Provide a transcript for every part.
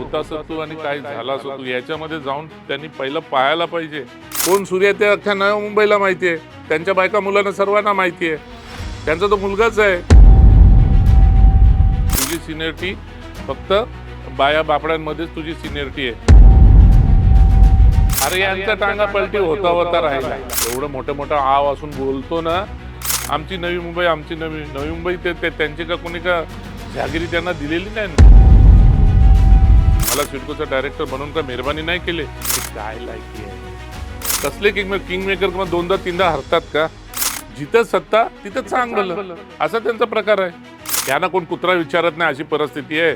होता असं तू आणि काय झाला असं तू याच्यामध्ये जाऊन त्यांनी पहिलं पाहायला पाहिजे कोण सूर्य ते अख्ख्या नव्या मुंबईला माहिती आहे, त्यांच्या बायका मुलांना सर्वांना माहिती आहे, त्यांचा तो मुलगाच आहे. तुझी सिनियरिटी फक्त बाया बापड्यांमध्येच तुझी सिनियरिटी आहे. अरे यांचा टांगा पलटी होता होता राहिला. एवढं मोठं मोठं आव असून बोलतो ना, आमची नवी मुंबई, आमची नवी मुंबई. ते त्यांची का कोणी का जहागिरी त्यांना दिलेली नाही. मला सिडकोचा डायरेक्टर बनवून का मेहरबानी नाही केली. काय लायकी आहे कसले किंग मेकर किंवा दोनदा तीनदा हरतात का? जिथं सत्ता तिथं चांगलं, असा त्यांचा प्रकार आहे. त्यांना कोण कुत्रा विचारत नाही अशी परिस्थिती आहे.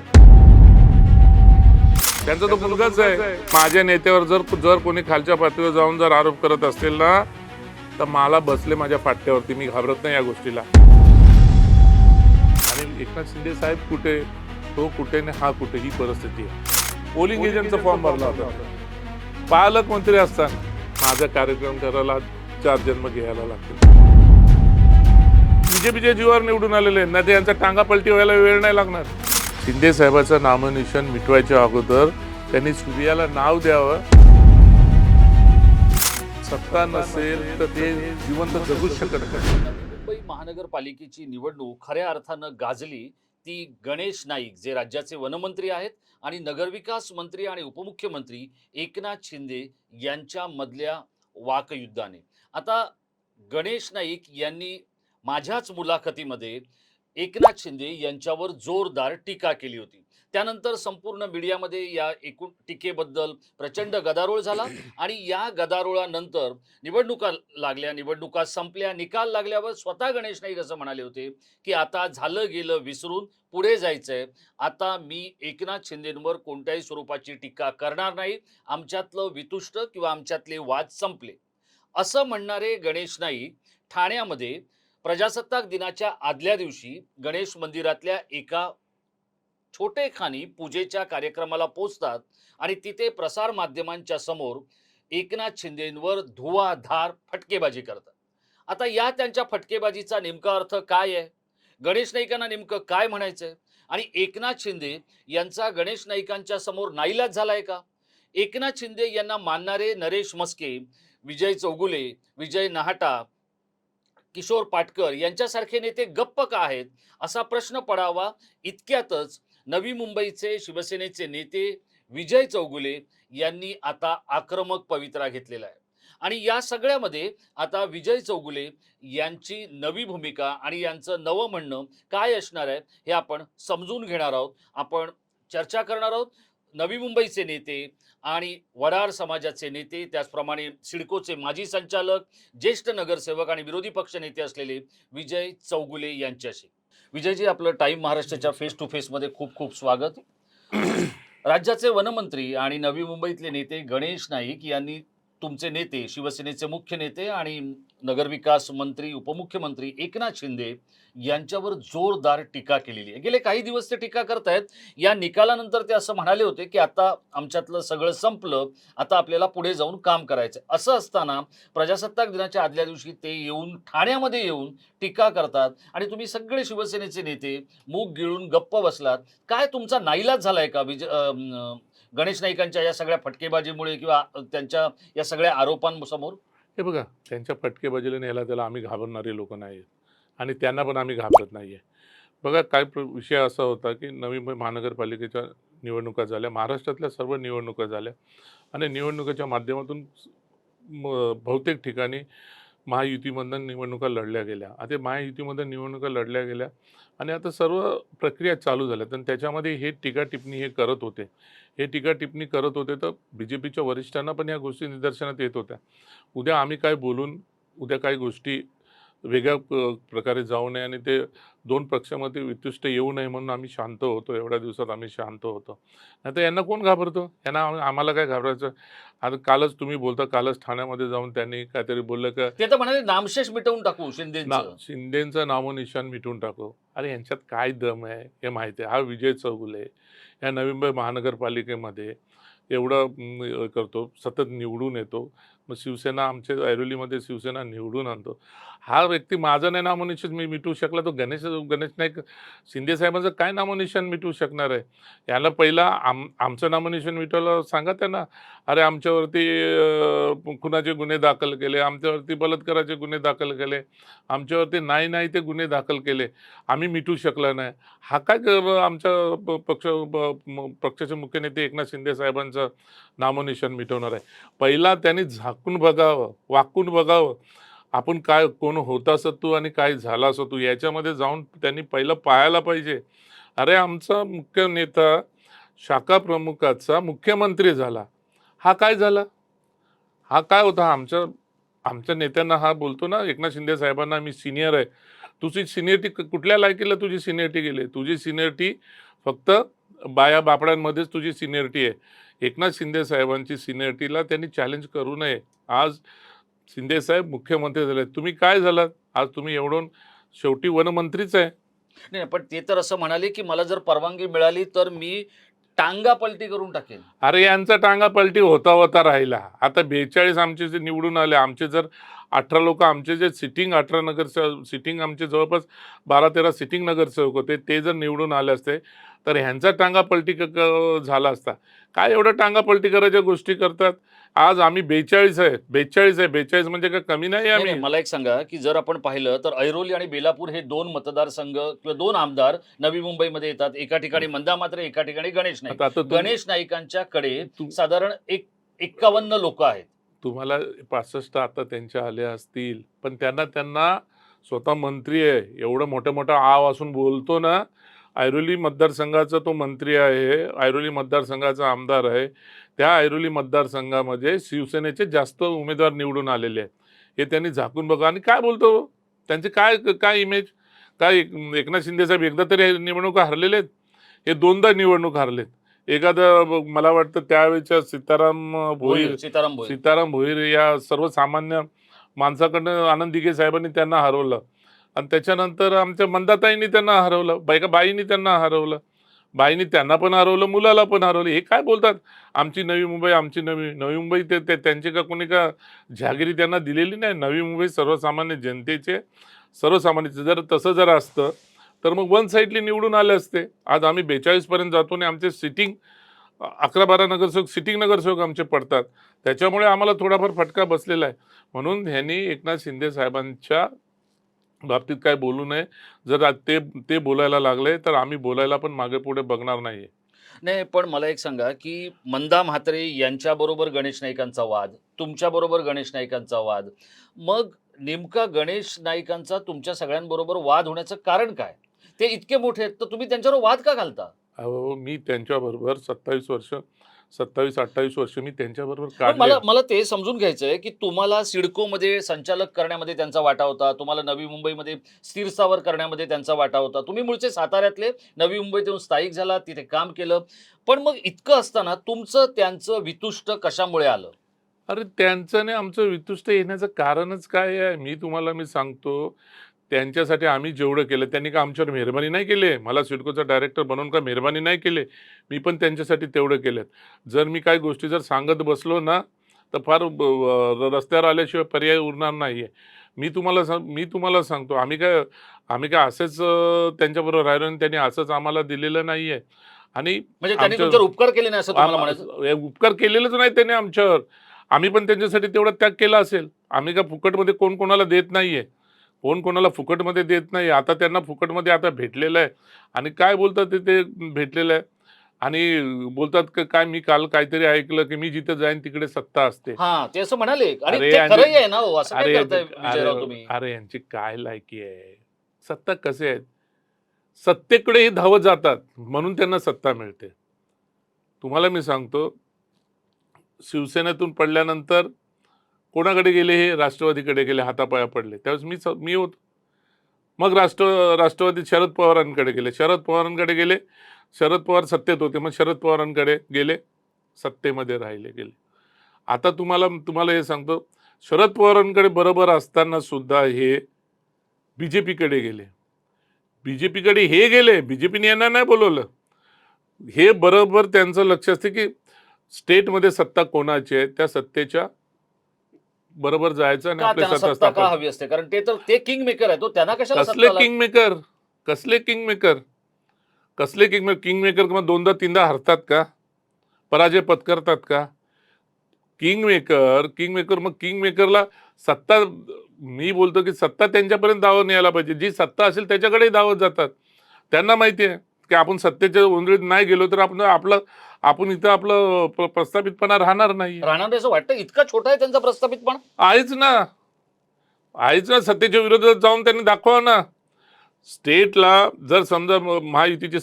त्यांचा तो मुलगाच आहे. माझ्या नेत्यावर जर कोणी खालच्या पातळीवर जाऊन जर आरोप करत असेल ना, तर मला बसले माझ्या फाटक्यावरती. मी घाबरत नाही या गोष्टीला. आणि एकनाथ शिंदे साहेब कुठे, तो कुठे नाही हा कुठे, ही परिस्थिती आहे. पोलिंग एजंटचा फॉर्म भरला होता. पालकमंत्री असताना माझा कार्यक्रम करायला 4 जन्म घ्यायला लागतील. बीजेपीच्या जीवावर निवडून आलेले ना, ते यांचा टांगा पलटी व्हायला वेळ नाही लागणार. शिंदे साहेबाचं नामनिशाण मिटवायच्या अगोदर त्यांनी सूर्याला नाव द्यावं. सत्ता नसेल तर ते जिवंत जगूच शकत नाही. मुंबई महानगरपालिकेची निवडणूक खऱ्या अर्थानं गाजली ती गणेश नाईक, जे राज्याचे वनमंत्री आहेत, आणि नगरविकास मंत्री आणि उपमुख्यमंत्री एकनाथ शिंदे यांच्या मधल्या वाकयुद्धाने. आता गणेश नाईक यांनी माझ्याच मुलाखतीमध्ये एकनाथ शिंदे यांच्यावर जोरदार टीका केली होती. त्यानंतर संपूर्ण मीडियामध्ये या एकूण टीकेबद्दल प्रचंड गदारोळ झाला आणि या गदारोळानंतर निवडणुका लागल्या, निवडणुका संपल्या, निकाल लागल्यावर स्वतः गणेश नाईक असं म्हणाले होते की आता झालं गेलं विसरून पुढे जायचंय. आता मी एकनाथ शिंदेंवर कोणत्याही स्वरूपाची टीका करणार नाही. आमच्यातलं वितुष्ट किंवा आमच्यातले वाद संपले, असं म्हणणारे गणेश नाईक ठाण्यामध्ये प्रजासत्ताक दिनाच्या आदल्या दिवशी गणेश मंदिरातल्या एका छोटेखानी पूजेच्या कार्यक्रमाला पोहोचतात आणि तिथे प्रसार माध्यमांच्या समोर एकनाथ शिंदेंवर धुवाधार फटकेबाजी करतात. आता या त्यांच्या फटकेबाजीचा नेमका अर्थ काय आहे? गणेश नाईकांना नेमकं काय म्हणायचंय? आणि एकनाथ शिंदे यांचा गणेश नाईकांच्या समोर नाईलाज झालाय का? एकनाथ शिंदे यांना मानणारे नरेश मस्के, विजय चौगुले, विजय नाहटा, किशोर पाटकर यांच्यासारखे नेते गप्प का आहेत, असा प्रश्न पडावा इतक्यातच नवी मुंबईचे शिवसेनेचे नेते विजय चौगुले यांनी आता आक्रमक पवित्रा घेतलेला आहे. आणि या सगळ्यामध्ये आता विजय चौगुले यांची नवी भूमिका आणि यांचं नवं म्हणणं काय असणार आहे हे आपण समजून घेणार आहोत. आपण चर्चा करणार आहोत. नवी मुंबईचे नेते आणि वडार समाजाचे नेते, त्याचप्रमाणे सिडकोचे माजी संचालक, ज्येष्ठ नगरसेवक आणि विरोधी पक्ष नेते असलेले विजय चौगुले यांच्याशी. विजयजी, आपलं टाइम महाराष्ट्राच्या फेस टू फेसमध्ये खूप खूप स्वागत. राज्याचे वनमंत्री आणि नवी मुंबईतले नेते गणेश नाईक यांनी तुमचे नेते, शिवसेनेचे मुख्य नेते आणि नगरविकास मंत्री उपमुख्यमंत्री एकनाथ शिंदे यांच्यावर जोरदार टीका केलेली आहे. गेले काही दिवस ते टीका करतायत. या निकालानंतर ते असं म्हणाले होते की आता आमच्यातलं सगळं संपलं, आता आपल्याला पुढे जाऊन काम करायचं. असं असताना प्रजासत्ताक दिनाच्या आदल्या दिवशी ते येऊन ठाण्यामध्ये येऊन टीका करतात आणि तुम्ही सगळे शिवसेनेचे नेते मूग गिळून गप्प बसलात. काय तुमचा नाईलाज झालाय का गणेश नाईकांच्या या सगळ्या फटकेबाजीमुळे किंवा त्यांच्या या सगळ्या आरोपांसमोर? हे बघा, त्यांच्या फटकेबाजीला न्यायला त्याला आम्ही घाबरणारे लोक नाही आहेत आणि त्यांना पण आम्ही घाबरत नाही आहे. बघा, काय विषय असा होता की नवी मुंबई महानगरपालिकेच्या निवडणुका झाल्या, महाराष्ट्रातल्या सर्व निवडणुका झाल्या आणि निवडणुकीच्या माध्यमातून बहुतेक ठिकाणी महायुतीमधून निवडणुका लढल्या गेल्या. आता महायुतीमध्ये निवडणुका लढल्या गेल्या आणि आता सर्व प्रक्रिया चालू झाल्या. तर त्याच्यामध्ये हे टीका टिप्पणी हे करत होते. हे टीका टिप्पणी करत होते तर बीजेपीच्या वरिष्ठांना पण या गोष्टी निदर्शनात येत होत्या. उद्या आम्ही काय बोलून उद्या काही गोष्टी वेगळ्या प्रकारे जाऊ नये आणि ते 2 पक्षामध्ये वितुष्ट येऊ नये म्हणून आम्ही शांत होतो. एवढ्या दिवसात आम्ही शांत होतो. नाहीतर यांना कोण घाबरतो? यांना आम्हाला काय घाबरायचं? आता कालच तुम्ही बोलता, कालच ठाण्यामध्ये जाऊन त्यांनी काहीतरी बोललं का ते तर म्हणाले नामशेष मिटवून टाकू शिंदेचं. शिंदेचं नामोनिशाण मिटून टाकू. अरे यांच्यात काय दम आहे हे माहिती आहे. हा विजय चौगुले या नवी मुंबई महानगरपालिकेमध्ये एवढं करतो, सतत निवडून येतो. मग शिवसेना आमच्या ऐरोलीमध्ये शिवसेना निवडून आणतो. हा व्यक्ती माझं नाही नामोनिशाण मी मिटवू शकला, तो गणेश गणेश नाईक शिंदे साहेबांचं काय नामोनिशाण मिटवू शकणार आहे? याला पहिला आमचं नामोनिशाण मिटवलं सांगा त्यांना. अरे आमच्यावरती खुनाचे गुन्हे दाखल केले, आमच्यावरती बलात्काराचे गुन्हे दाखल केले, आमच्यावरती नाही ते गुन्हे दाखल केले, आम्ही मिटवू शकला नाही. हा काय आमच्या पक्षाचे मुख्य नेते एकनाथ शिंदे साहेबांचं नामोनिशाण मिटवणार आहे? पहिला त्यांनी झाकून बघावं, वाकून बघावं. आपण काय कोण होता तू आणि काय झाला तू याच्यामध्ये जाऊन त्यांनी पहिलं पाहायला पाहिजे. अरे आमचा मुख्य नेता शाखा प्रमुखाचा मुख्यमंत्री झाला. हा काय झाला? हा काय होता? आमच्या आमच्या नेत्यांना हा बोलतो ना, एकनाथ शिंदे साहेबांना, मी सिनियर आहे. तुझी सिनियरिटी कुठल्या लायकीला तुझी सिनियरिटी गेली? तुझी सिनियरिटी फक्त बाया-बापड्यांमध्येच तुझी सिनियरिटी आहे. एकनाथ शिंदे साहेबांची सिनियरिटीला त्यांनी चॅलेंज करू नये. आज शिंदे साहेब मुख्यमंत्री झाले. तुम्ही काय झालात? आज तुम्ही एवढून शेवटी वनमंत्रीच आहे. नाही, पण ते तर असं म्हणाले, की मला जर परवानगी मिळाली तर मी टांगा पलटी करून टाकेन. अरे यांचा टांगा पलटी होता राहिला. आता 42 आमचे जे निवडून आले, आमचे जर 18 लोक आमचे जे सिटिंग 18 सिटिंग आमचे जवळपास 12-13 सिटिंग नगरसेवक होते, ते जर निवडून आले असते तर ह्यांचा टांगा पलटी झाला असता. काय एवढं टांगा पलटी करायच्या गोष्टी करतात? आज आम्ही 42 आहे. 42 म्हणजे काय कमी नाही नाही, आम्ही. नाही, मला एक सांगा, की जर आपण पाहिलं तर ऐरोली आणि बेलापूर हे 2 मतदारसंघ किंवा 2 आमदार नवी मुंबईमध्ये येतात. एका ठिकाणी मंदा म्हात्रे, एका ठिकाणी गणेश नाईक. आता गणेश नाईकांच्याकडे साधारण 51 लोक आहेत. तुम्हाला 65 आता त्यांच्या आल्या असतील, पण त्यांना स्वतः मंत्री आहे, एवढं मोठं आव असून बोलतो ना. ऐरोली मतदारसंघाचा तो मंत्री आहे, ऐरोली मतदारसंघाचा आमदार आहे. त्या ऐरोली मतदारसंघामध्ये शिवसेनेचे जास्त उमेदवार निवडून आलेले आहेत. हे त्यांनी झाकून बघा. आणि काय बोलतो? त्यांचे काय काय इमेज? काय एकनाथ शिंदे साहेब एकदा तरी निवडणुका हरलेले आहेत? हे 2दा निवडणूक हरलेत. एखादं मला वाटतं त्यावेळेच्या सीताराम भोईर या सर्वसामान्य माणसाकडनं आनंद दिघे साहेबांनी त्यांना हरवलं. आणि त्याच्यानंतर आमच्या मंदाताईंनी त्यांना हरवलं, बाईंनी त्यांना हरवलं, बाईंनी त्यांना पण हरवलं, मुलाला पण हरवलं. हे काय बोलतात? आमची नवी मुंबई, आमची नवी मुंबई. ते त्यांची का कोणी का जहागिरी त्यांना दिलेली नाही. नवी मुंबई सर्वसामान्य जनतेचे, सर्वसामान्य. जर तसं जर असतं तर मग वन साईडली निवडून आले असते. आज आम्ही 42 पर्यंत जातो आणि आमचे सिटिंग 11-12 नगरसेवक सिटिंग नगरसेवक आमचे पडतात. त्याच्यामुळे आम्हाला थोडाफार फटका बसलेला आहे. म्हणून ह्यांनी एकनाथ शिंदे साहेबांच्या बाबतीत काय बोलू नये. जर ते बोलायला लागले तर आम्ही बोलायला पण मागे पुढे बघणार नाहीये. नाही, पण मला एक सांगा, की मंदा म्हात्रे यांच्याबरोबर गणेश नाईकांचा वाद, तुमच्याबरोबर गणेश नाईकांचा वाद. मग नेमका गणेश नाईकांचा तुमच्या सगळ्यांबरोबर वाद होण्याचं कारण काय? ते इतके मोठे आहेत, तर तुम्ही त्यांच्यावर वाद का घालता? अहो, मी त्यांच्याबरोबर 27-28 वर्ष मी त्यांच्याबरोबर पण काढले. मला मला ते समजून घ्यायचंय, की तुम्हाला सिडकोमध्ये संचालक करण्यामध्ये त्यांचा वाटा होता. तुम्हाला नवी मुंबईमध्ये स्थिर स्थावर करण्यामध्ये त्यांचा वाटा होता. तुम्ही मूळचे साताऱ्यातले, नवी मुंबईत येऊन स्थायिक झाला, तिथे काम केलं. पण मग इतकं असताना तुमचं त्यांचं वितुष्ट कशामुळे आलं? अरे त्यांचं आणि आमचं वितुष्ट येण्याचं कारणच काय आहे? मी सांगतो. त्यांच्यासाठी आम्ही जेवढं केलं, त्यांनी का आमच्यावर मेहरबानी नाही केली? मला सिडकोचा डायरेक्टर बनवून का मेहरबानी नाही केली? मी पण त्यांच्यासाठी तेवढं केलं. जर मी काही गोष्टी जर सांगत बसलो ना, तर फार रस्त्यावर आल्याशिवाय पर्याय उरणार नाही आहे. मी तुम्हाला सांगतो, आम्ही काय असेच त्यांच्याबरोबर राहिलो आणि त्यांनी असंच आम्हाला दिलेलं नाही आहे. आणि म्हणजे त्यांनी तुमच्यावर उपकार केले नाही असं तुम्हाला म्हणायचं? हे उपकार केलेलेच नाही त्यांनी आमच्यावर. आम्ही पण त्यांच्यासाठी तेवढा त्याग केला असेल. आम्ही का फुकटमध्ये कोण कोणाला देत नाहीये. कोण कोणाला फुकटमध्ये देत नाही. आता त्यांना फुकटमध्ये आता भेटलेलं आहे. आणि काय बोलतात ते भेटलेलं आहे. आणि बोलतात की काय, मी काल काहीतरी ऐकलं की मी जिथे जाईन तिकडे सत्ता असते. हां, ते असं म्हणाले आणि अरे ते यांची खरंही आहे ना हो, असं काय अरे करताय विजयराव तुम्ही? अरे यांची काय लायकी आहे? सत्ता कसे आहेत? सत्तेकडेही धावत जातात म्हणून त्यांना सत्ता मिळते. तुम्हाला मी सांगतो, शिवसेनेतून पडल्यानंतर कोणाकडे गेले? हे राष्ट्रवादीकडे गेले, हातापाया पडले. त्यावेळेस मी होतो. मग राष्ट्रवादी शरद पवारांकडे गेले. शरद पवार सत्तेत होते, मग शरद पवारांकडे गेले, सत्तेमध्ये गेले. आता तुम्हाला हे सांगतो, शरद पवारांकडे बरोबर असताना सुद्धा हे बीजेपीकडे गेले. बीजेपीकडे हे गेले, बीजेपीने यांना नाही बोलवलं. हे बरोबर त्यांचं लक्ष असते की स्टेटमध्ये सत्ता कोणाची आहे, त्या सत्तेच्या बरोबर जायचं आणि का आपली त्यांना सत्ता सत्ता का स्थापन. हवी असते? कारण ते किंग मेकर आहे, तो त्यांना कशाला कसले सत्ता किंग मेकर, कसले किंग मेकर, कसले किंग मेकर? किंग मेकर मग दोनदा तीनदा हरतात का, पराजय पत्करतात का? किंग मेकर, किंग मेकर, मग किंग मेकरला सत्ता, मी बोलतो की सत्ता त्यांच्यापर्यंत धावत न्यायला पाहिजे. जी सत्ता असेल त्याच्याकडे धावत जातात. त्यांना माहिती आहे की आपण सत्तेच्या उंदरीत नाही गेलो तर आपण इथं आपलं प्रस्थापितपणा राहणार नाहीये. राहणार नाही असं वाटतं? इतका छोटा आहे त्यांचा प्रस्थापितपणा? आहेच ना, आहेच ना. सत्तेच्या विरोधात जाऊन त्यांनी दाखवा ना. स्टेटला जर समजा महायुतीची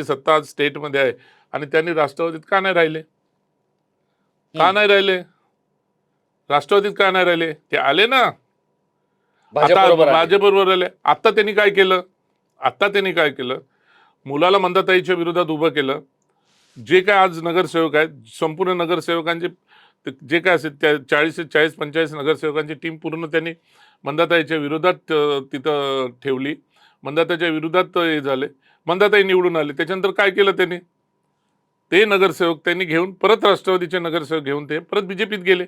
सत्ता आज स्टेटमध्ये आहे आणि त्यांनी राष्ट्रवादीत का नाही राहिले? का हम्म. नाही राहिले? राष्ट्रवादीत का नाही राहिले? ते आले ना. भाजप आता बरोबर आले. भाजपबरोबर आले. आता त्यांनी काय केलं? आता त्यांनी काय केलं? मुलाला मंदाताईच्या विरोधात उभं केलं. जे काय आज नगरसेवक आहेत, संपूर्ण नगरसेवकांचे जे काय असेल त्या 40-45 नगरसेवकांची टीम पूर्ण त्यांनी मंदाताईच्या विरोधात तिथं ठेवली. मंदाताईच्या विरोधात हे झाले. मंदाताई निवडून आले. त्याच्यानंतर काय केलं त्यांनी? ते नगरसेवक त्यांनी घेऊन परत राष्ट्रवादीचे नगरसेवक घेऊन ते परत बीजेपीत गेले.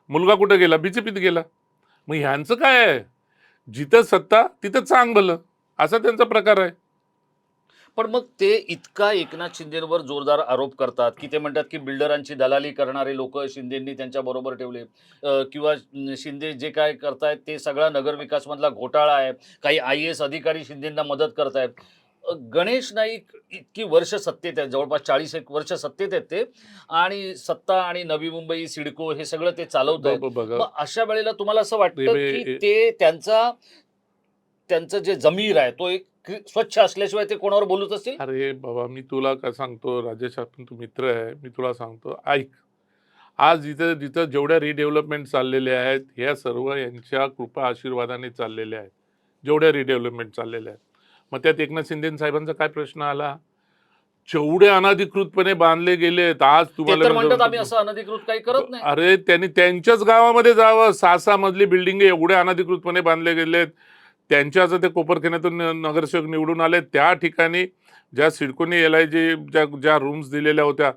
मुलगा कुठे गेला? बीजेपीत गेला. मग ह्यांचं काय आहे? जिथं सत्ता तिथं चांग भलं, असा त्यांचा प्रकार आहे. पण मग ते इतका एकनाथ शिंदेवर जोरदार आरोप करतात, की ते म्हणतात की बिल्डरांची दलाली करणारे लोक शिंदेंनी त्यांच्या बरोबर ठेवले, किंवा शिंदे जे काय करतायत ते सगळा नगरविकास मधला घोटाळा आहे. काही IAS अधिकारी शिंदेंना मदत करतायत. गणेश नाईक इतकी वर्ष सत्तेत आहेत, जवळपास 41 वर्ष सत्तेत आहेत ते, आणि सत्ता आणि नवी मुंबई सिडको हे सगळं ते चालवत आहेत. बघा, मग अशा वेळेला तुम्हाला असं हे वाटतं बे- की हे- ते त्यांचं जे जमीर आहे तो एक स्वच्छ असल्याशिवाय ते कोणावर बोलत असतील? अरे बाबा, मी तुला काय सांगतो राजेश, आपण तू मित्र आहे, मी तुला सांगतो ऐक. आज जिथं जिथं जेवढ्या रिडेव्हलपमेंट चाललेल्या आहेत, ह्या सर्व यांच्या कृपा आशीर्वादाने चाललेल्या आहेत. जेवढ्या रिडेव्हलपमेंट चाललेल्या आहेत, मग त्यात एकनाथ शिंदे साहेबांचा काय प्रश्न आला? जेवढे अनधिकृतपणे बांधले गेलेत आज ते तुम्हाला तर मी म्हणतात आम्ही सांगतो, असं अनधिकृत काही करत नाही. अरे त्यांनी त्यांच्याच गावामध्ये जावं. 6-6 मजली बिल्डिंग एवढे अनधिकृतपणे बांधले गेलेत. त्यांच्याच ते कोपरखेण्यातून नगरसेवक निवडून आले. त्या ठिकाणी ज्या सिडकोने LIG ज्या ज्या रूम्स दिलेल्या होत्या,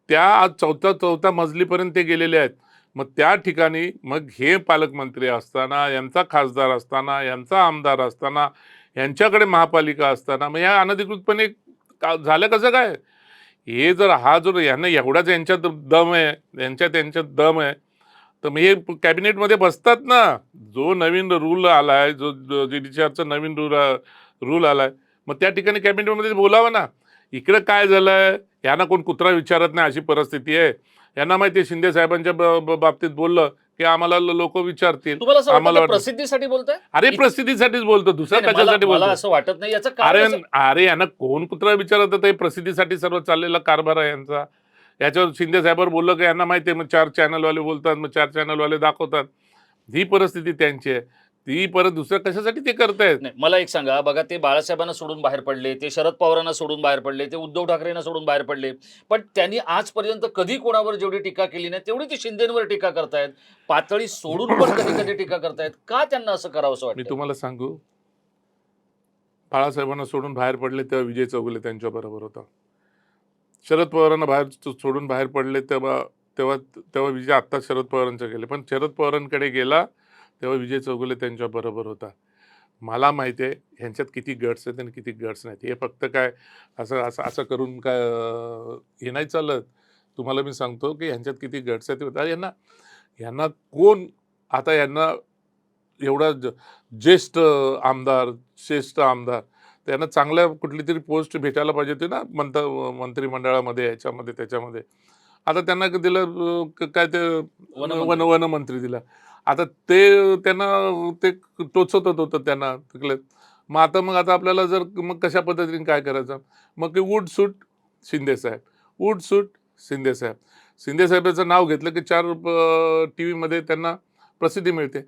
त्या आज चौथ्या मजलीपर्यंत ते गेलेले आहेत. मग त्या ठिकाणी मग हे पालकमंत्री असताना, यांचा खासदार असताना, यांचा आमदार असताना, यांच्याकडे महापालिका असताना, मग ह्या अनधिकृतपणे झालं कसं काय? हे जर हा जो यांना एवढाच यांच्यात दम आहे, त्यांच्यात दम आहे, तर मग हे कॅबिनेटमध्ये बसतात ना. जो नवीन रूल आलाय, जो GDCRचा नवीन रूल आलाय, मग त्या ठिकाणी कॅबिनेटमध्ये बोलावं ना. इकडे काय झालंय, यांना कोण कुत्रा विचारत नाही अशी परिस्थिती आहे. यांना माहिती आहे शिंदे साहेबांच्या बाबतीत बोललं की आम्हाला लोक विचारतील, तुम्हाला असं वाटतं आम्हाला ते वाटतं. प्रसिद्धीसाठी बोलताय? अरे प्रसिद्धीसाठीच बोलतो, दुसरं नाही, नाही, मला कशासाठी मला बोलतो? असं वाटत नाही. याचं कारण अरे असं अरे यांना कोण कुत्रा विचारत होतं? हे प्रसिद्धीसाठी सर्व चाललेला कारभार आहे यांचा. याच्यावर शिंदे साहेबांवर बोललं की यांना माहिती आहे, मग 4 चॅनलवाले बोलतात, मग 4 चॅनलवाले दाखवतात. ही परिस्थिती त्यांची आहे. ती परत दुसऱ्या कशासाठी ते करतायत? नाही, मला एक सांगा, बघा ते बाळासाहेबांना सोडून बाहेर पडले, ते शरद पवारांना सोडून बाहेर पडले, ते उद्धव ठाकरेंना सोडून बाहेर पडले, पण त्यांनी आजपर्यंत कधी कोणावर जेवढी टीका केली नाही तेवढी ती शिंदेंवर टीका करतायत. पातळी सोडून पण कधी कधी टीका करतायत. का त्यांना असं करावं असं मी वाटतं? तुम्हाला सांगू, बाळासाहेबांना सोडून बाहेर पडले तेव्हा विजय चौगुले त्यांच्या बरोबर होता. शरद पवारांना सोडून बाहेर पडले तेव्हा तेव्हा तेव्हा विजय आत्ता शरद पवारांचे गेले, पण शरद पवारांकडे गेला तेव्हा विजय चौगुले त्यांच्या बरोबर होता. मला माहिती आहे ह्यांच्यात किती गट्स आहेत आणि किती गट्स नाहीत. हे फक्त काय असं असं असं करून काय हे नाही चालत. तुम्हाला मी सांगतो की ह्यांच्यात किती गट्स आहेत. अरे यांना यांना कोण आता यांना एवढा ज्येष्ठ आमदार, श्रेष्ठ आमदार, त्यांना चांगल्या कुठली तरी पोस्ट भेटायला पाहिजे होती ना, मंत्रिमंडळामध्ये, ह्याच्यामध्ये त्याच्यामध्ये. आता त्यांना दिलं काय ते वनमंत्री. वनमंत्री दिला. आता ते त्यांना ते टोचतच होतं त्यांना तिकडे. मग आता आपल्याला जर मग कशा पद्धतीने काय करायचं? मग उठ सूट शिंदे साहेब, उठ सूट शिंदे साहेब. शिंदे साहेबाचं नाव घेतलं की 4 TV मध्ये त्यांना प्रसिद्धी मिळते.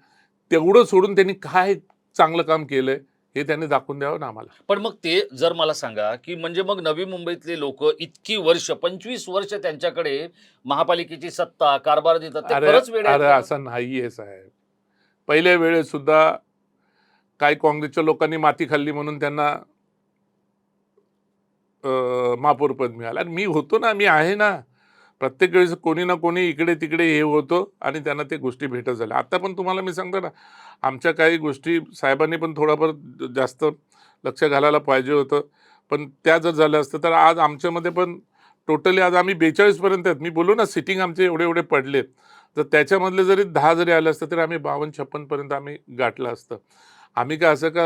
तेवढं सोडून त्यांनी काय चांगलं काम केलंय हे त्यांनी दाखवून द्यावं ना आम्हाला. पण मग ते जर मला सांगा, की म्हणजे मग नवी मुंबईतले लोक इतकी वर्ष, 25 वर्ष त्यांच्याकडे महापालिकेची सत्ता, कारभार देतात, ते अरे खरंच वेडे आहेत अरे का? असं नाहीये साहेब. पहिल्या वेळेत सुद्धा काही काँग्रेसच्या लोकांनी माती खाल्ली म्हणून त्यांना महापौर पद मिळालं. आणि मी होतो ना, मी आहे ना. प्रत्येक वेळेस कोणी ना कोणी इकडे तिकडे हे होतं आणि त्यांना ते गोष्टी भेटत झाल्या. आता पण तुम्हाला मी सांगतो ना, आमच्या काही गोष्टी साहेबांनी पण थोडाफार जास्त लक्ष घालायला पाहिजे होतं. पण त्या जर झाल्या असत्या तर आज आमच्यामध्ये पण टोटली आज आम्ही 42 पर्यंत आहेत. मी बोललो ना सिटिंग आमचे एवढे पडलेत. तर त्याच्यामधले जरी 10 जरी आले असते तरी आम्ही 52-56 पर्यंत आम्ही गाठलं असतं. आम्ही काय असं का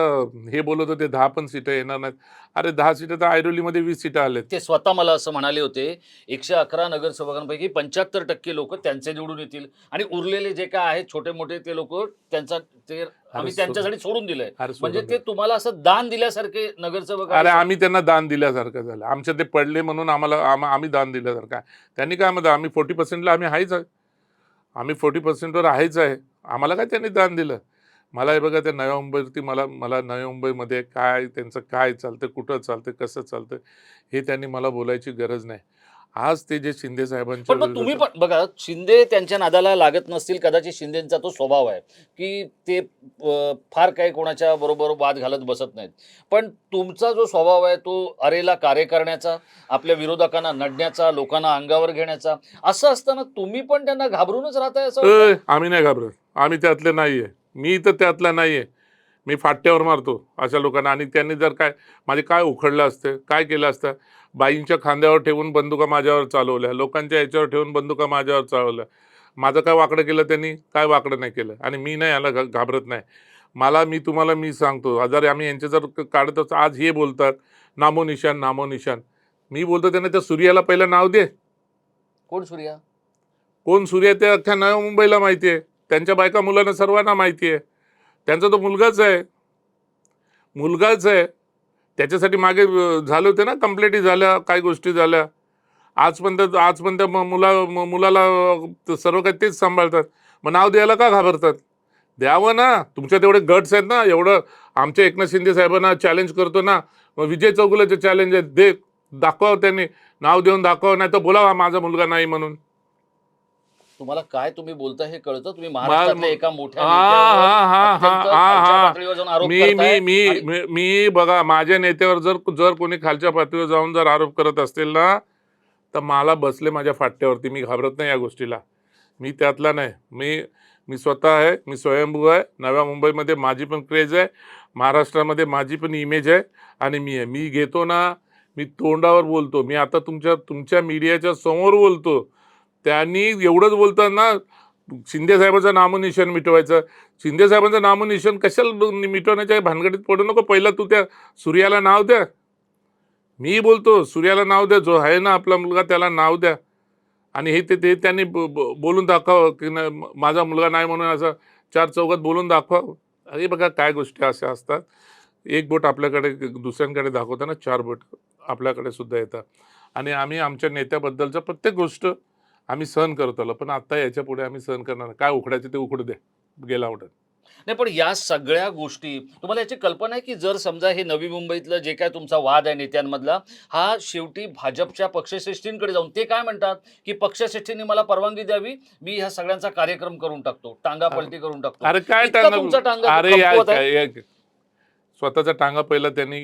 हे बोलत होते 10 पण सीटं येणार नाहीत. अरे 10 सीटं तर ऐरोलीमध्ये 20 सीटं आलेत. ते स्वतः मला असं म्हणाले होते, 111 नगरसेवकांपैकी 75% लोकं त्यांचे निवडून येतील आणि उरलेले जे काय आहेत छोटे-मोठे ते लोकं ते अरे आम्ही त्यांच्यासाठी सोडून दिलंय. अरे म्हणजे सोडून ते द्या. तुम्हाला असं दान दिल्यासारखे नगरसेवक अरे आणि आम्ही त्यांना दान दिल्यासारखं झालं. आमचे ते पडले म्हणून आम्ही दान दिल्यासारखं आहे. त्यांनी काय म्हणतात आम्ही 40% ला आम्ही आहेच आहे. आम्ही 40% वर आहेच आहे. आम्हाला काय त्यांनी दान दिलं. मला हे बघा त्या नव्या मुंबईवरती मला मला नव्या मुंबईमध्ये काय त्यांचं काय चालतं, कुठं चालतं, कसं चालतं हे त्यांनी मला बोलायची गरज नाही. आज ते जे शिंदे साहेबांच्या पण मग तुम्ही विरोधात पण बघा, शिंदे त्यांच्या नादाला लागत नसतील. कदाचित शिंदेचा तो स्वभाव आहे, की ते फार काही कोणाच्या बरोबर वाद घालत बसत नाहीत. पण तुमचा जो स्वभाव आहे, तो अरेला कार्य करण्याचा, आपल्या विरोधकांना नडण्याचा, लोकांना अंगावर घेण्याचा, असं असताना तुम्ही पण त्यांना घाबरूनच राहताय असं वाटतं? आम्ही नाही घाबरत. आम्ही त्यातले नाहीये. मी तर त्यातला नाहीये. मी फाट्यावर मारतो अशा लोकांना आणि त्यांनी जर काय माझे काय उखडलं असतं, काय केलं असतं? बाईंच्या खांद्यावर ठेवून बंदुका माझ्यावर चालवल्या, लोकांच्या ह्याच्यावर ठेवून बंदुका माझ्यावर चालवल्या. माझं काय वाकडं केलं त्यांनी? काय वाकडं नाही केलं आणि मी नाही याला घाबरत नाही. तुम्हाला मी सांगतो, जर आम्ही यांचे जर काढत असतो, आज हे बोलतात नामोनिशाण, नामोनिशाण. मी बोलतो त्यांना त्या सूर्याला पहिलं नाव दे. कोण सूर्या? कोण सूर्य ते अख्ख्या नव्या मुंबईला माहिती आहे. त्यांच्या बायका मुलांना सर्वांना माहिती आहे. त्यांचा तो मुलगाच आहे. मुलगाच आहे. त्याच्यासाठी मागे झाले होते ना कंप्लेंटी झाल्या, काही गोष्टी झाल्या. आजपर्यंत मुलाला सर्व काही तेच सांभाळतात. मग नाव द्यायला का घाबरतात? द्यावं ना. तुमच्या तेवढे गट्स आहेत ना, एवढं आमच्या एकनाथ शिंदे साहेबांना चॅलेंज करतो ना. मग विजय चौगुलेचे चॅलेंज आहे. दाखवा त्यांनी. नाव देऊन दाखवा, नाही तर बोलावा माझा मुलगा नाही म्हणून. तुम्हाला काय तुम्ही बोलता हे कळतं? तुम्ही मा- महाराष्ट्रातल्या म- एका मोठ्या हा नेत्यावर हा हा हा अत्यंत हा खालच्या हा पातळीवर जाऊन आरोप मी मी करताय मी आणि मी मी बघा माझ्या नेत्यावर जर जर कोणी खालच्या पातळीवर जाऊन जर आरोप करत असतील ना तर मला बसले माझ्या फाट्यावरती. मी घाबरत नाही या गोष्टीला. मी त्यातला नाही. मी मी स्वतः आहे. मी स्वयंभू आहे. नव्या मुंबईमध्ये माझी पण क्रेज आहे. महाराष्ट्रामध्ये माझी पण इमेज आहे आणि मी आहे. मी घेतो ना, मी तोंडावर बोलतो. मी आता तुमच्या मीडियाच्या समोर बोलतो. त्यांनी एवढंच बोलताना शिंदे साहेबांचं नामोनिशाण मिटवायचं. शिंदे साहेबांचं नामोनिशाण कशाला मिटवण्याच्या भानगडीत पडू नको. पहिला तू त्या सूर्याला नाव द्या. मी बोलतो सूर्याला नाव द्या. जो आहे ना आपला मुलगा त्याला नाव द्या. आणि ते त्यांनी बोलून दाखवावं की माझा मुलगा नाही म्हणून असं चार चौघात बोलून दाखवावं. अरे बघा काय गोष्टी अशा असतात. एक बोट आपल्याकडे दुसऱ्यांकडे दाखवताना चार बोट आपल्याकडे सुद्धा येतात. आणि आम्ही आमच्या नेत्याबद्दलचं प्रत्येक गोष्ट आम्ही सहन करत आलो. पण आता याच्या पुढे आम्ही सहन करणार नाही. काय उखडायचं ते उखडू दे. गेला उठत. नाही, पण या सगळ्या गोष्टी तुम्हाला याची कल्पना आहे, की जर समजा हे नवी मुंबईतलं जे काय तुमचा वाद आहे नेत्यांमधला, हा शेवटी भाजपच्या पक्षश्रेष्ठींकडे जाऊन ते काय म्हणतात, की पक्षश्रेष्ठींनी मला परवानगी द्यावी, मी ह्या सगळ्यांचा कार्यक्रम करून टाकतो, टांगापलटी करून टाकतो. अरे काय इतका टांगा तुमचा टांगा अरे यार कमकुवत आहे. काय स्वतःचा टांगा पहिला त्यांनी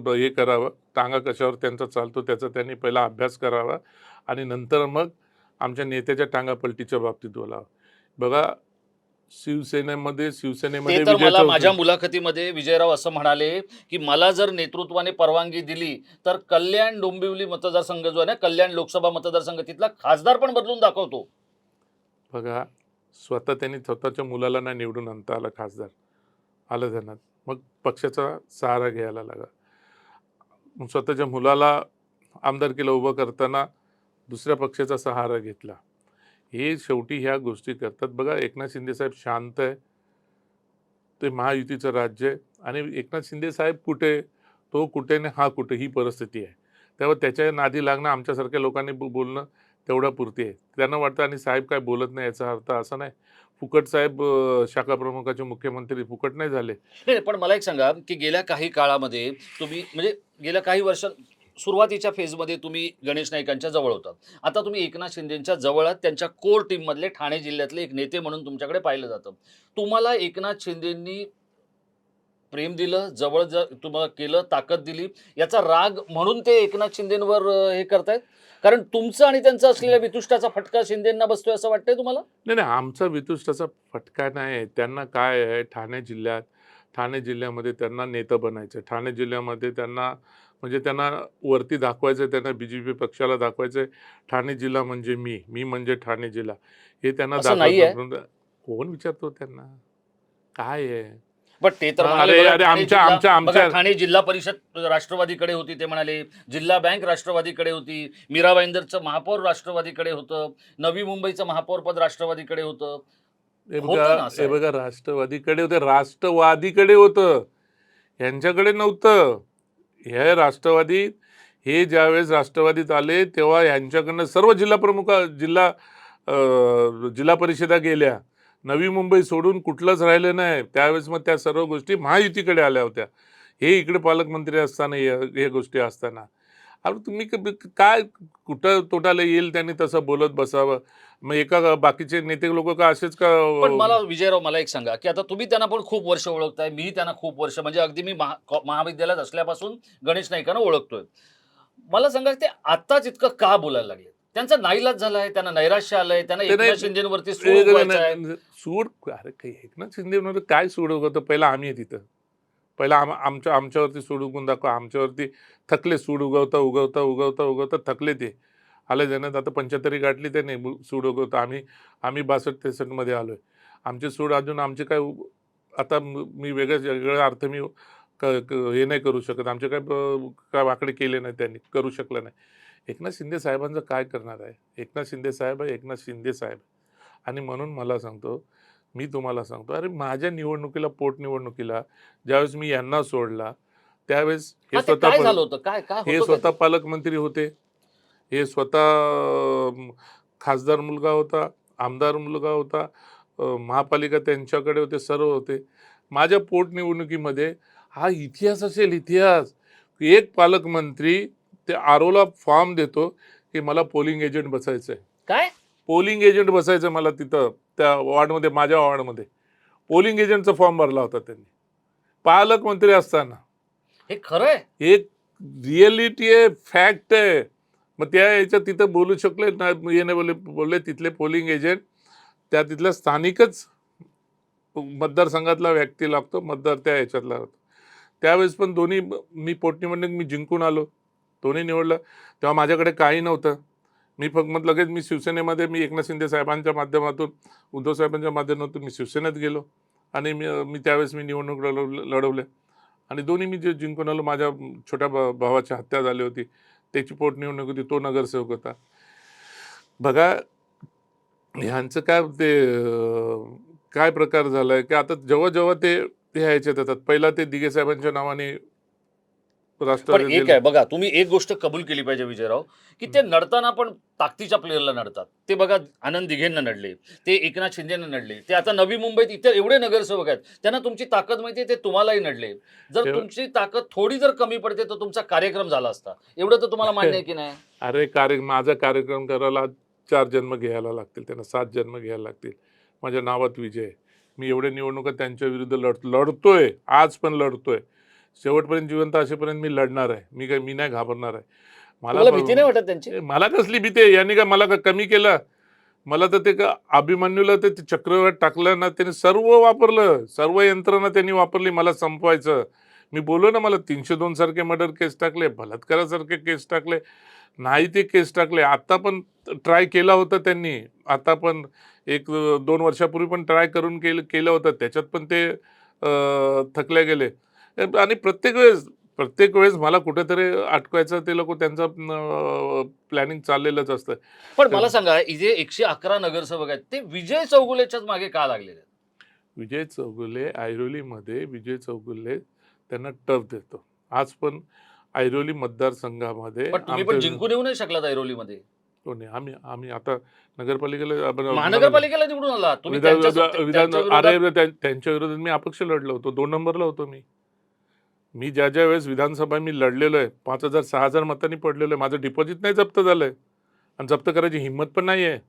हे करावं. टांगा कशावर त्यांचा चालतो त्याचा त्यांनी पहिला अभ्यास करावा आणि नंतर मग आमच्या नेत्याच्या टांगा पलटीच्या बाबतीत बोलावं. बघा ते शिवसेनेमध्ये तर विजय मला माझ्या चौगुले मुलाखतीमध्ये विजयराव असं म्हणाले, की मला जर नेतृत्वाने परवानगी दिली, तर कल्याण डोंबिवली मतदारसंघ जो आहे ना, कल्याण लोकसभा मतदारसंघ तिथला खासदार पण बदलून दाखवतो. बघा त्यांनी स्वतःच्या मुलाला नाही निवडून आणता आला खासदार. आलं ध्यानात. मग पक्षाचा सहारा घ्यायला लागा. मग स्वतःच्या मुलाला आमदारकीला उभं करताना दुसऱ्या पक्षाचा सहारा घेतला. हे शेवटी ह्या गोष्टी करतात. बघा एकनाथ शिंदे साहेब शांत आहे. ते महायुतीचं राज्य आहे आणि एकनाथ शिंदे साहेब कुठे, तो कुठे आणि हा कुठे ही परिस्थिती आहे. तेव्हा त्याच्या नादी लागणं आमच्यासारख्या लोकांनी बोलणं तेवढ्यापुरती आहे. त्यांना वाटतं आणि साहेब काय बोलत नाही याचा अर्थ असा नाही. फुकट साहेब शाखा प्रमुखाचे मुख्यमंत्री फुकट नाही झाले. नाही, पण मला एक सांगा, की गेल्या काही काळामध्ये तुम्ही म्हणजे गेल्या काही वर्षां सुरुवातीच्या फेजमध्ये तुम्ही गणेश नाईकांच्या जवळ होतात. आता तुम्ही एकनाथ शिंदेंच्या जवळ आहात. त्यांच्या कोर टीममधले ठाणे जिल्ह्यातले एक नेते म्हणून तुमच्याकडे पाहिलं जातं. तुम्हाला एकनाथ शिंदेंनी प्रेम दिलं, जवळ तुम्हाला केलं, ताकद दिली, याचा राग म्हणून ते एकनाथ शिंदेंवर हे करतायत? कारण तुमचं आणि त्यांचं असलेल्या वितुष्टाचा फटका शिंदेंना बसतोय असं वाटतंय तुम्हाला? नाही, नाही, आमचा वितुष्टाचा फटका नाही आहे. त्यांना काय आहे, ठाणे जिल्ह्यामध्ये त्यांना नेतं बनायचं आहे. ठाणे जिल्ह्यामध्ये त्यांना म्हणजे त्यांना वरती दाखवायचं आहे, त्यांना BJP पक्षाला दाखवायचं आहे, ठाणे जिल्हा म्हणजे मी म्हणजे ठाणे जिल्हा. हे त्यांना असं नाहीये. कोण विचारतो त्यांना? काय आहे? पण ते तर म्हणाले अरे, बघा अरे, ठाणे जिल्हा बघा आमच्या ठाणे जिल्हा परिषद राष्ट्रवादीकडे होती ते म्हणाले, जिल्हा बँक राष्ट्रवादीकडे होती, मीरा भाईंदरचं महापौर राष्ट्रवादीकडे होतं, नवी मुंबईचं महापौरपद राष्ट्रवादीकडे होतं. होतं ना असं हे आहे. बघा, राष्ट्रवादीकडे होतं, यांच्याकडे नव्हतं. हे राष्ट्रवादी हे ज्यावेळेस राष्ट्रवादीत आले तेव्हा यांच्याकडनं सर्व जिल्हा परिषदा गेल्या. नवी मुंबई सोडून कुठलंच राहिलं नाही. त्यावेळेस मग त्या सर्व गोष्टी महायुतीकडे आल्या होत्या. हे इकडे पालकमंत्री असताना हे गोष्टी असताना. अरे तुम्ही काय कुठं तोटाला येईल त्यांनी तसं बोलत बसावं. मग बाकीचे नेते लोक का असेच का पण मला विजयराव मला एक सांगा, की आता तुम्ही त्यांना पण खूप वर्ष ओळखताय, मीही त्यांना खूप वर्ष म्हणजे अगदी मी महाविद्यालयात असल्यापासून गणेश नाईकांना ओळखतोय. मला सांगा ते आत्ताच इतकं का बोलायला लागले? त्यांचा नाईलाज झालाय, त्यांना नैराश्य आलंय, त्यांना ते नाही एकनाथ शिंदेवरती सूड उगवायचा आहे. सूड अरे काही एकनाथ शिंदे काय सूड उगवतं? पहिला आम्ही आहे तिथं. पहिला आमच्यावरती सूड उगवून दाखवा. आमच्यावरती थकले सूड उगवता थकले ते. आले ज्यानं आता 75 गाठली त्याने सूड उगवतं. आम्ही 62-63 मध्ये आलोय. आमचे सूड अजून आमचे काय आता मी वेगळा अर्थ मी हे नाही करू शकत. आमचे काय वाकडे केले नाही त्यांनी, करू शकलं नाही. एकनाथ शिंदे साहेबांचं काय करणार आहे? एकनाथ शिंदे साहेब आहे, एकनाथ शिंदे साहेब. आणि म्हणून मी तुम्हाला सांगतो, अरे माझ्या पोटनिवडणुकीला ज्यावेळेस मी यांना सोडला, त्यावेळेस हां, ते काय झालं होतं? काय काय हे होतं काय स्वतः ते? पालकमंत्री होते. हे स्वतः खासदार मुलगा होता, आमदार मुलगा होता, महापालिका त्यांच्याकडे होते, सर्व होते. माझ्या पोटनिवडणुकीमध्ये हा इतिहास असेल, इतिहास. एक पालकमंत्री ते आरओला फॉर्म देतो, की मला पोलिंग एजंट बसायचं आहे. काय? पोलिंग एजंट बसायचं मला तिथं त्या वॉर्डमध्ये, माझ्या वॉर्डमध्ये. पोलिंग एजंटचा फॉर्म भरला होता त्यांनी. पालकमंत्री असताना. हे खरं आहे? एक रिअलिटी आहे, फॅक्ट आहे. मग त्या याच्यात तिथं बोलू शकले ना, हे नाही बोलले तिथले पोलिंग एजंट तिथल्या स्थानिकच मतदारसंघातला व्यक्ती लागतो, मतदार त्या ह्याच्यातला होतो. त्यावेळेस पण मी पोटनिवडणूक जिंकून आलो, दोन्ही निवडलं. तेव्हा माझ्याकडे काही नव्हतं. मग लगेच मी शिवसेनेमध्ये एकनाथ शिंदे साहेबांच्या माध्यमातून, उद्धव साहेबांच्या माध्यमातून मी शिवसेनेत गेलो आणि मी त्यावेळेस निवडणूक लढवले आणि दोन्ही मी जे जिंकून आलो. माझ्या छोट्या भावाची हत्या झाली होती, त्याची पोटनिवडणूक होती, तो नगरसेवक होता. बघा ह्यांचं काय प्रकार झालाय की आता जेव्हा ते ह्याच्यात येतात, पहिला ते दिघे साहेबांच्या नावाने पण राष्ट्रवादी एक आहे बघा, तुम्ही एक गोष्ट कबूल केली पाहिजे विजयराव, की ते नडताना पण ताकदीच्या प्लेयरला नडतात. ते बघा आनंद दिघेंना नडले, ते एकनाथ शिंदेना नडले, ते आता नवी मुंबईत इतर एवढे नगरसेवक आहेत, त्यांना तुमची ताकद माहिती आहे, ते तुम्हालाही नडले. जर तुमची ताकद थोडी जर कमी पडते तर तुमचा कार्यक्रम झाला असता. एवढं तर तुम्हाला मान्य आहे की नाही? अरे माझा कार्यक्रम करायला 4 जन्म घ्यायला लागतील, त्यांना 7 जन्म घ्यायला लागतील. माझ्या नावात विजय. मी एवढ्या निवडणुका त्यांच्या विरुद्ध लढतोय, आज पण लढतोय. शेवटपर्यंत जिवंत असेपर्यंत मी लढणार आहे. मी नाही घाबरणार आहे. तुम्हाला भीती नाही वाटत त्यांची? मला कसली भीती आहे? यांनी का मला कमी केलं? मला तर ते अभिमन्यूला ते चक्रव्यूहात टाकलं ना, त्यांनी सर्व वापरलं, सर्व यंत्रणा त्यांनी वापरली मला संपवायचं. मी बोललो ना, मला 302 सारखे मर्डर केस टाकले, बलात्कारासारखे केस टाकले, नाही ते केस टाकले. आता पण ट्राय केला होता त्यांनी. आता पण 1-2 वर्षापूर्वी पण ट्राय करून केलं होतं. त्याच्यात पण ते थकले गेले. आणि प्रत्येक वेळेस मला कुठेतरी अटकवायचं ते लोक त्यांचं प्लॅनिंग चाललेलंच असतं. पण मला सांगा, इथे 111 नगरसेवक आहेत, ते विजय चौगुलेच्याच मागे का लागलेले आहेत? विजय चौगुले ऐरोलीमध्ये त्यांना टफ देतो. आज पण ऐरोली मतदारसंघामध्ये पण तुम्ही पण जिंकून येऊ नाही शकलात ऐरोलीमध्ये. कोणी आम्ही आता नगरपालिकेला महानगरपालिकेला निवडून आला तुम्ही. त्यांच्या विरोधात त्यांच्या विरोधात मी अपक्ष लढलो होतो, 2 नंबरला होतो मी ज्या वेळेस विधानसभा मी लढलेलो आहे, 5,000-6,000 मतांनी पडलेलो आहे. माझं डिपॉझिट नाही जप्त झालंय आणि जप्त करायची हिंमत पण नाही आहे.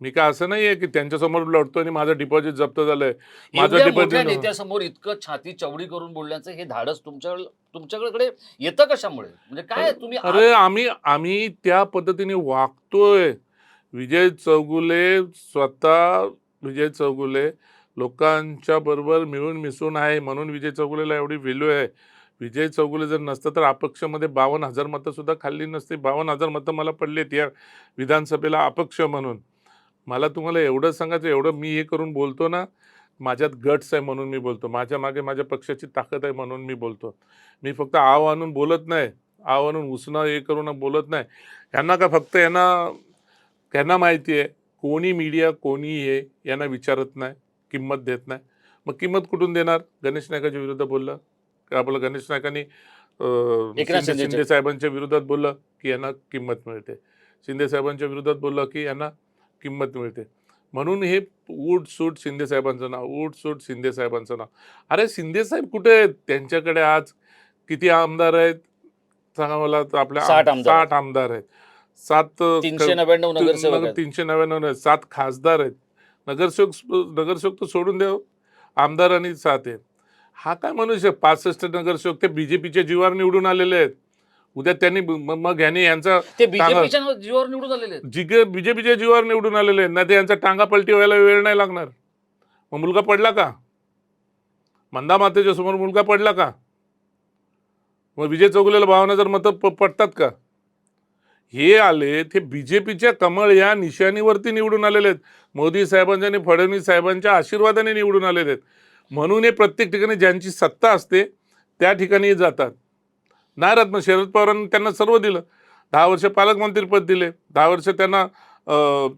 मी काय असं नाहीये की त्यांच्यासमोर लढतो आणि माझं डिपॉझिट जप्त झालंय, माझं एवढ्या मोठ्या डिपॉझिट. नेत्यासमोर इतकं छाती चवडी करून बोलण्याचं हे धाडस तुमच्याकडे येतं कशामुळे? म्हणजे काय तुम्ही आत अरे आम्ही आम्ही त्या पद्धतीने वागतोय. विजय चौगुले स्वतः विजय चौगुले लोकांच्या बरोबर मिळून मिसळून आहे म्हणून विजय चौगुलेला एवढी व्हॅल्यू आहे. विजय चौगुले जर नसतं तर अपक्षमध्ये 52,000 मतं सुद्धा खाल्ली नसती. 52,000 मतं मला पडलेत या विधानसभेला अपक्ष म्हणून. मला तुम्हाला एवढं सांगायचं, एवढं मी हे करून बोलतो ना, माझ्यात गट्स आहे म्हणून मी बोलतो. माझ्या मागे माझ्या पक्षाची ताकद आहे म्हणून मी बोलतो. मी फक्त आव आणून बोलत नाही. आव आणून उसणं हे करून बोलत नाही. यांना का फक्त त्यांना माहिती आहे कोणी मीडिया कोणी हे यांना विचारत नाही, किंमत देत नाही. मग किंमत कुठून देणार? गणेश नाईकाच्या विरुद्ध बोललं का आपलं गणेश नाईकांनी एकनाथ शिंदेच्या शिंदे साहेबांच्या विरोधात बोललं की यांना किंमत मिळते. शिंदे साहेबांच्या विरोधात बोललं की यांना किंमत मिळते. म्हणून हे उठ-सूट शिंदे साहेबांचं नाव, उठ-सूट शिंदे साहेबांचं नाव. अरे शिंदे साहेब कुठे आहेत? त्यांच्याकडे आज किती आमदार आहेत? सांगा मला. तर आपल्या 60 आमदार आहेत. 60 आमदार आहेत. 7 399 नगरसेवक आहेत. 399 नाही, 7 खासदार आहेत. नगरसेवक तर सोडून द्या हो. आमदार आणि 7 आहेत. हा काय मनुष्य? 65 नगरसेवक ते बीजेपीच्या जीवावर निवडून आलेले आहेत. उद्या त्यांनी मग ह्यांनी यांचा ते बीजेपीच्या जीवावर निवडून आलेले आहेत. बीजेपीच्या जीवावर निवडून आलेले आहेत. नाही तर यांचा टांगा पलटी व्हायला वेळ नाही लागणार. मग मुलगा पडला का? मंदा मातेच्या समोर मुलगा पडला का? मग विजय चौगुलेला 52,000 मतं पडतात का? हे आले ते बीजेपीच्या कमळ या निशाणीवरती निवडून आलेले आहेत. मोदी साहेबांच्या आणि फडणवीस साहेबांच्या आशीर्वादाने निवडून आलेले आहेत. म्हणून हे प्रत्येक ठिकाणी ज्यांची सत्ता असते त्या ठिकाणी जातात. नाही राहत. मग शरद पवारांनी त्यांना सर्व दिलं. 10 वर्ष पालकमंत्रीपद दिले, 10 वर्ष त्यांना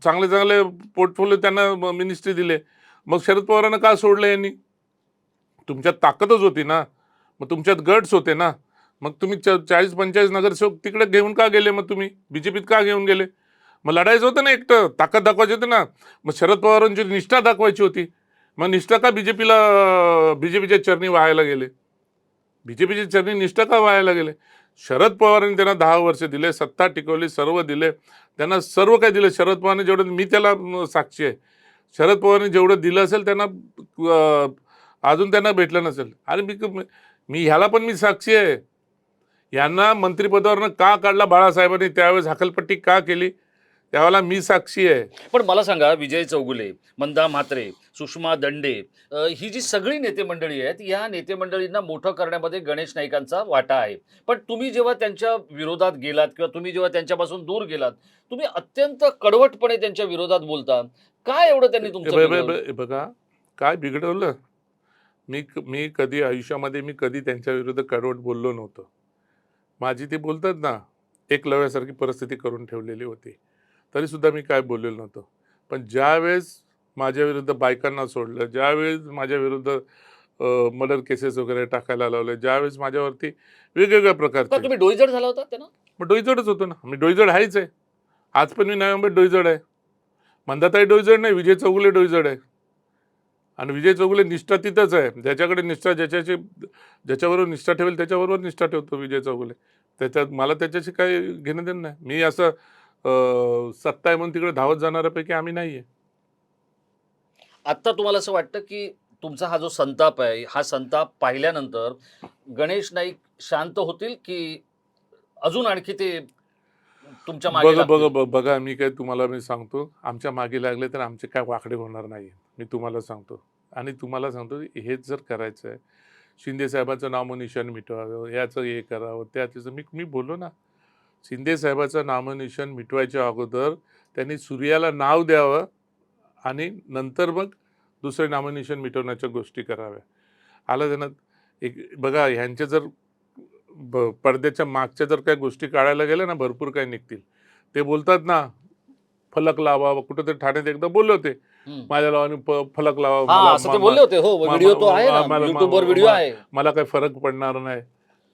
चांगले चांगले पोर्टफोलिओ त्यांना मिनिस्ट्री दिले. मग शरद पवारांना का सोडलं यांनी? तुमच्यात ताकदच होती ना, मग तुमच्यात गट्स होते ना. मग तुम्ही 40-45 नगरसेवक तिकडे घेऊन का गेले? मग तुम्ही बीजेपीत का घेऊन गेले? मग लढायचं होतं ना, एकटं ताकद दाखवायची होती ना. मग शरद पवारांची निष्ठा दाखवायची होती. मग निष्ठा का बीजेपीच्या चरणी वाहायला गेले? बीजेपीच्या चरणी निष्ठा का वाहायला गेले? शरद पवारांनी त्यांना 10 वर्ष दिले, सत्ता टिकवली, सर्व दिले. त्यांना सर्व काही दिलं. शरद पवारांनी जेवढं, मी त्याला साक्षी आहे, शरद पवारांनी जेवढं दिलं असेल त्यांना अजून त्यांना भेटलं नसेल. अरे मी ह्याला पण मी साक्षी आहे. यांना मंत्रिपदावरनं का काढला बाळासाहेबांनी, त्यावेळेस हकलपट्टी का केली, त्यावेळेला मी साक्षी आहे. पण मला सांगा, विजय चौगुले, मंदा म्हात्रे, सुषमा दंडे, ही जी सगळी नेते मंडळी आहेत, या नेते मंडळींना मोठं करण्यामध्ये गणेश नाईकांचा वाटा आहे. पण तुम्ही जेव्हा त्यांच्या विरोधात गेलात किंवा तुम्ही जेव्हा त्यांच्यापासून दूर गेलात, तुम्ही अत्यंत कडवटपणे त्यांच्या विरोधात बोलता. काय एवढं त्यांनी तुमचं बिघडवलं? बघा काय बिघडवलं. मी कधी आयुष्यामध्ये कधी त्यांच्या विरुद्ध कडवट बोललो नव्हतो. माझी ते बोलतात ना, एकलव्यासारखी परिस्थिती करून ठेवलेली होती. तरीसुद्धा मी काय बोललेलो नव्हतो. पण ज्यावेळेस माझ्या विरुद्ध बायकांना सोडलं, ज्यावेळेस माझ्या विरुद्ध मर्डर केसेस वगैरे टाकायला लावले, ज्यावेळेस माझ्यावरती वेगवेगळ्या का प्रकारचे, तुम्ही डोईजड झाला होता त्यांना? मग डोईजडच होतो ना. मी डोईजड आहेच आहे. आज पण मी नव्यामुळे डोईजड आहे. मंदाताई डोईजड नाही, विजय चौगुले डोईजड आहे. आणि विजय चौगुले निष्ठा तिथंच आहे. ज्याच्याकडे निष्ठा, ज्याच्याबरोबर निष्ठा ठेवेल त्याच्याबरोबर निष्ठा ठेवतो विजय चौगुले. मला त्याच्याशी काही घेणं देणं नाही. मी असं सत्ता आहे म्हणून तिकडे धावत जाणाऱ्यापैकी आम्ही नाही आहे. आत्ता तुम्हाला असं वाटतं की तुमचा हा जो संताप आहे, हा संताप पाहिल्यानंतर गणेश नाईक शांत होतील की अजून आणखी ते तुमच्या मागे लागतील? बघा मी सांगतो, आमच्या मागे लागले तर आमचे काय वाकडे होणार नाही. मी तुम्हाला सांगतो. आणि तुम्हाला सांगतो, हेच जर करायचं आहे, शिंदे साहेबांचं नामोनिशाण मिटवावं, याचं हे करावं, त्याचं मी बोललो ना, शिंदे साहेबाचं नामोनिशाण मिटवायच्या अगोदर त्यांनी सूर्याला नाव द्यावं आणि नंतर मग दुसरे नामोनिशाण मिटवण्याच्या गोष्टी कराव्या. आलं ध्यानात? बघा, ह्यांच्या जर पडद्याच्या मागच्या जर काही गोष्टी काढायला गेल्या ना, भरपूर काही निघतील. ते बोलतात ना, फलक लावा. कुठेतरी ठाण्यात एकदा बोलले होते, माझ्या नावाने फलक लावा. हां, असं ते बोलले होते. हो, व्हिडिओ तो आहे ना, YouTubeवर व्हिडिओ आहे. मला काही फरक पडणार नाही.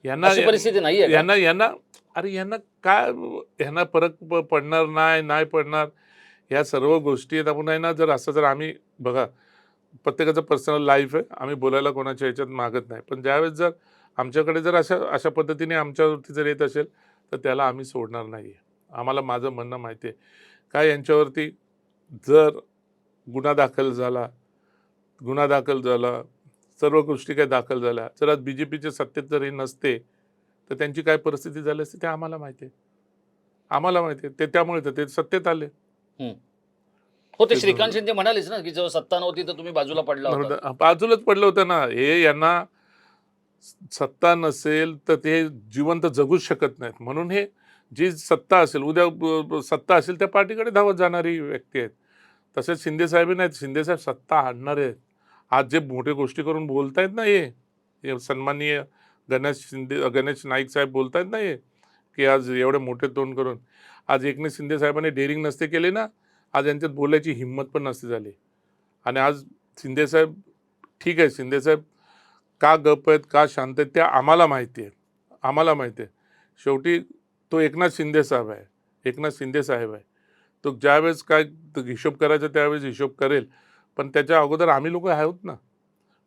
अशी परिस्थिती नाहीये का? यांना फरक पडणार नाही पडणार, ह्या सर्व गोष्टी आहेत. आपण आहे ना, जर आम्ही बघा, प्रत्येकाचं पर्सनल लाईफ आहे, आम्ही बोलायला कोणाच्या ह्याच्यात मागत नाही. पण ज्यावेळेस जर आमच्याकडे जर अशा पद्धतीने आमच्यावरती जर येत असेल तर त्याला आम्ही सोडणार नाही आहे. आम्हाला माझं म्हणणं माहिती आहे. काय यांच्यावरती जर गुन्हा दाखल झाला, सर्व गोष्टी काही दाखल झाल्या, जर आज BJPचे सत्तेत जर हे नसते तर त्यांची काय परिस्थिती झाली असते ते आम्हाला माहिती आहे. आम्हाला माहिती आहे. ते त्यामुळे तर ते सत्तेत आले. हं. हो, ते ते श्रीकांत शिंदे म्हणालेच ना, की जेव्हा सत्ता नव्हती तर तुम्ही बाजूला पडला होता. बाजूलाच पडलं होतं ना. हे यांना सत्ता नसेल तर ते जिवंत जगूच शकत नाहीत. म्हणून हे जी सत्ता असेल, उद्या सत्ता असेल त्या पार्टीकडे धावत जाणारी व्यक्ती आहेत. तसेच शिंदे साहेब नाहीत. शिंदे साहेब सत्ता आणणारे आहेत. आज जे मोठे गोष्टी करून बोलतायत ना हे सन्माननीय गणेश नाईक साहेब बोलतायत ना की आज एवढे मोठे तोंड करून आज एकनाथ शिंदे साहेबांनी डेअरिंग नसते केले ना, आज यांच्यात बोलायची हिंमत पण नसते झाली. आणि आज शिंदे साहेब ठीक आहे, शिंदे साहेब का गप्प आहेत, का शांत आहेत ते आम्हाला माहिती आहे. आम्हाला माहिती आहे. शेवटी तो एकनाथ शिंदे साहेब आहे. एकनाथ शिंदे साहेब आहे. तो ज्यावेळेस काय हिशोब करायचा त्यावेळेस हिशोब करेल. पण त्याच्या अगोदर आम्ही लोक आहोत ना.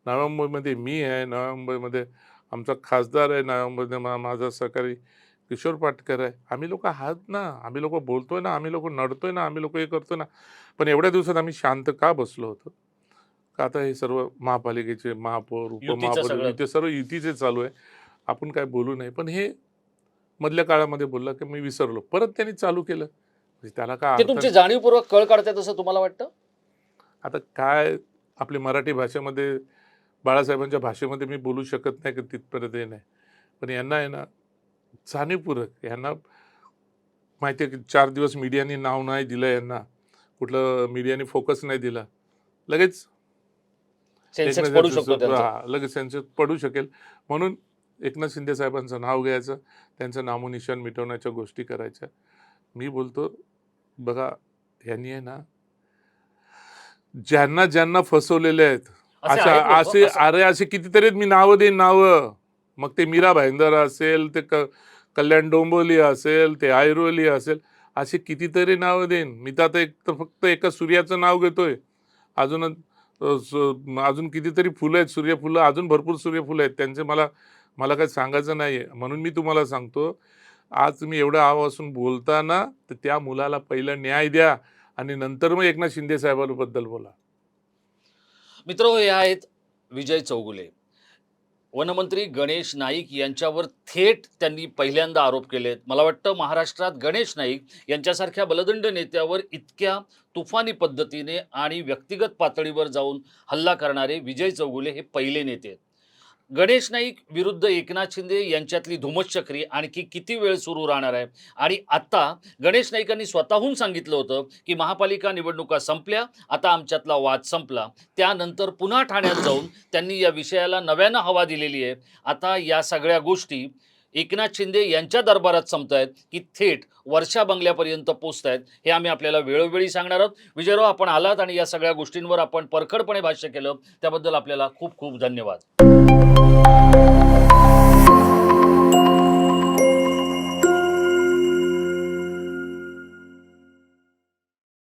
नवी मुंबईमध्ये मी आहे, नवी मुंबईमध्ये आमचा खासदार आहे, नवी मुंबईमध्ये माझा सहकारी किशोर पाटकर आहे. आम्ही लोक आहात ना. आम्ही लोक बोलतोय ना, आम्ही लोक नडतोय ना, आम्ही लोक हे करतोय ना. पण एवढ्या दिवसात आम्ही शांत का बसलो होतो? का आता हे सर्व महापालिकेचे महापौर, युतीचं उपमहापौर सगळं. ते सर्व युतीचे चालू आहे. आपण काय बोलू नये. पण हे मधल्या काळामध्ये बोलला की मी विसरलो. परत त्यांनी चालू केलं. म्हणजे त्याला काय ते अर्थ तुमची जाणीवपूर्वक कळ काढतायत असं तुम्हाला वाटतं? आता काय आपली मराठी भाषेमध्ये बाळासाहेबांच्या भाषेमध्ये मी बोलू शकत नाही की तिथपर्यंत हे नाही. पण यांना आहे ना जाणीवपूर्वक यांना माहिती आहे की 4 दिवस मीडियाने नाव नाही दिलं यांना. कुठलं मीडियाने फोकस नाही दिला. लगेच सेन्सेक्स पडू शकतो एकनाथ त्यांचा. लगेच सेन्सेक्स पडू शकेल. म्हणून एकनाथ शिंदे साहेबांचं नाव घ्यायचं, त्यांचं नामोनिशाण मिटवण्याच्या गोष्टी करायच्या. मी बोलतो बघा यांनी आहे ना ज्यांना ज्यांना फसवलेले आहेत असे आहेत लोकं, असे असं अरे असे कितीतरी मी नावं देईन नावं. मग ते मीरा भाईंदर असेल, ते कल्याण डोंबिवली असेल, ते ऐरोली असेल, असे कितीतरी नावं देईन. मी तर आता एक तर फक्त एका सूर्याचं नाव घेतोय. अजून अजून कितीतरी फुलं आहेत, सूर्यफुलं, अजून भरपूर सूर्यफुलं आहेत. त्यांचे मला मला काही सांगायचं नाहीये. म्हणून मी तुम्हाला सांगतो, आज तुम्ही एवढं आवाजून बोलता ना, तर त्या मुलाला पहिलं न्याय द्या आणि नंतर मग एकनाथ शिंदे साहेबांबद्दल बोला. मित्र हे आहेत विजय चौगुले. वनमंत्री गणेश नाईक यांच्यावर थेट त्यांनी पहिल्यांदा आरोप केलेत. मला वाटतं महाराष्ट्रात गणेश नाईक यांच्यासारख्या बलदंड नेत्यावर इतक्या तुफानी पद्धतीने आणि व्यक्तिगत पातळीवर जाऊन हल्ला करणारे विजय चौगुले हे पहिले नेते आहेत. गणेश नाईक विरुद्ध एकनाथ शिंदे यांच्यातली धुमश्चक्री आणखी किती वेळ सुरू राहणार आहे? आणि आता गणेश नाईकांनी स्वतःहून सांगितलं होतं की महापालिका निवडणुका संपल्या, आता आमच्यातला वाद संपला. त्यानंतर पुन्हा ठाण्यात जाऊन त्यांनी या विषयाला नव्यानं हवा दिलेली आहे. आता या सगळ्या गोष्टी एकनाथ शिंदे यांच्या दरबारात संपतायत की थेट वर्षा बंगल्यापर्यंत पोचतायत हे आम्ही आपल्याला वेळोवेळी सांगणार आहोत. विजयराव, आपण आलात आणि या सगळ्या गोष्टींवर आपण परखडपणे भाष्य केलं त्याबद्दल आपल्याला खूप खूप धन्यवाद.